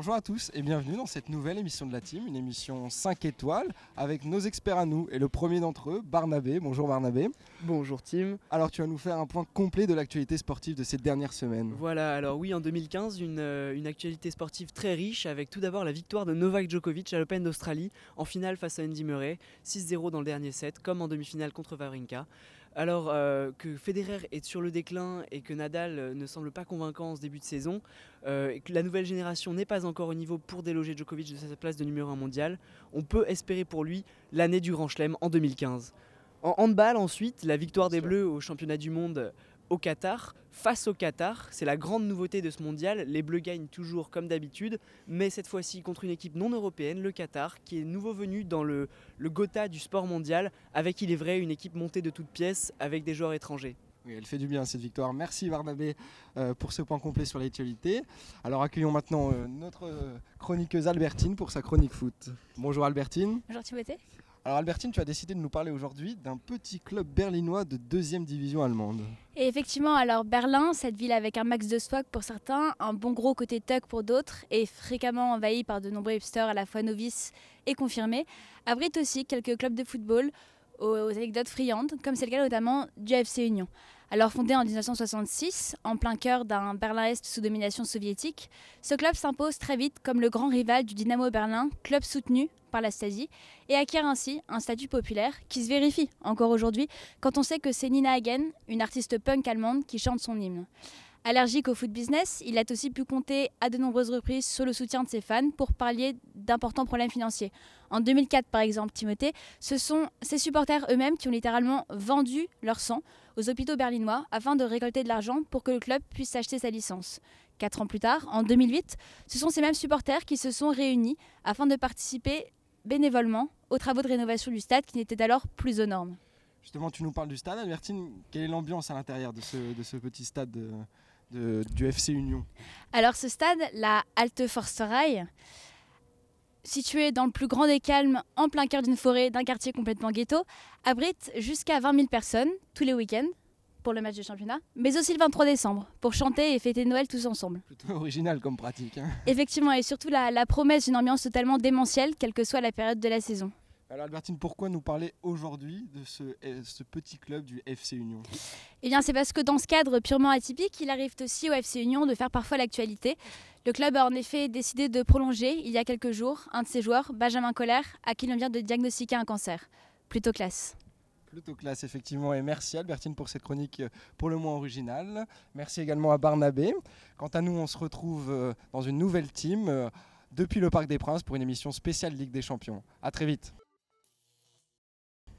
Bonjour à tous et bienvenue dans cette nouvelle émission de la team, une émission 5 étoiles avec nos experts à nous et le premier d'entre eux, Barnabé. Bonjour Barnabé. Bonjour Tim. Alors tu vas nous faire un point complet de l'actualité sportive de ces dernières semaines. Voilà, alors oui, en 2015, une actualité sportive très riche avec tout d'abord la victoire de Novak Djokovic à l'Open d'Australie en finale face à Andy Murray, 6-0 dans le dernier set comme en demi-finale contre Wawrinka. Alors que Federer est sur le déclin et que Nadal ne semble pas convaincant en ce début de saison, et que la nouvelle génération n'est pas encore au niveau pour déloger Djokovic de sa place de numéro 1 mondial, on peut espérer pour lui l'année du Grand Chelem en 2015. En handball ensuite, la victoire des Bleus au championnat du monde au Qatar, face au Qatar, c'est la grande nouveauté de ce mondial. Les Bleus gagnent toujours comme d'habitude, mais cette fois-ci contre une équipe non européenne, le Qatar, qui est nouveau venu dans le Gotha du sport mondial, avec, il est vrai, une équipe montée de toutes pièces avec des joueurs étrangers. Oui, elle fait du bien cette victoire. Merci Barnabé pour ce point complet sur l'actualité. Alors accueillons maintenant notre chroniqueuse Albertine pour sa chronique foot. Bonjour Albertine. Bonjour Timothée. Alors Albertine, tu as décidé de nous parler aujourd'hui d'un petit club berlinois de 2e division allemande. Et effectivement, alors Berlin, cette ville avec un max de swag pour certains, un bon gros côté thug pour d'autres, et fréquemment envahie par de nombreux hipsters à la fois novices et confirmés, abrite aussi quelques clubs de football aux anecdotes friandes, comme c'est le cas notamment du FC Union. Alors fondé en 1966, en plein cœur d'un Berlin-Est sous domination soviétique, ce club s'impose très vite comme le grand rival du Dynamo Berlin, club soutenu par la Stasi, et acquiert ainsi un statut populaire qui se vérifie encore aujourd'hui quand on sait que c'est Nina Hagen, une artiste punk allemande, qui chante son hymne. Allergique au foot business, il a aussi pu compter à de nombreuses reprises sur le soutien de ses fans pour pallier d'importants problèmes financiers. En 2004 par exemple, Timothée, ce sont ses supporters eux-mêmes qui ont littéralement vendu leur sang aux hôpitaux berlinois afin de récolter de l'argent pour que le club puisse acheter sa licence. 4 ans plus tard, en 2008, ce sont ces mêmes supporters qui se sont réunis afin de participer bénévolement aux travaux de rénovation du stade qui n'étaient alors plus aux normes. Justement, tu nous parles du stade, Albertine. Quelle est l'ambiance à l'intérieur de ce petit stade du FC Union? Alors ce stade, la Alte Forsterei, situé dans le plus grand des calmes, en plein cœur d'une forêt, d'un quartier complètement ghetto, abrite jusqu'à 20 000 personnes tous les week-ends pour le match de championnat, mais aussi le 23 décembre pour chanter et fêter Noël tous ensemble. Plutôt original comme pratique. Effectivement, et surtout la promesse d'une ambiance totalement démentielle, quelle que soit la période de la saison. Alors Albertine, pourquoi nous parler aujourd'hui de ce petit club du FC Union? Eh bien c'est parce que dans ce cadre purement atypique, il arrive aussi au FC Union de faire parfois l'actualité. Le club a en effet décidé de prolonger il y a quelques jours un de ses joueurs, Benjamin Koller, à qui l'on vient de diagnostiquer un cancer. Plutôt classe. Plutôt classe effectivement, et merci Albertine pour cette chronique pour le moins originale. Merci également à Barnabé. Quant à nous, on se retrouve dans une nouvelle team depuis le Parc des Princes pour une émission spéciale Ligue des Champions. A très vite.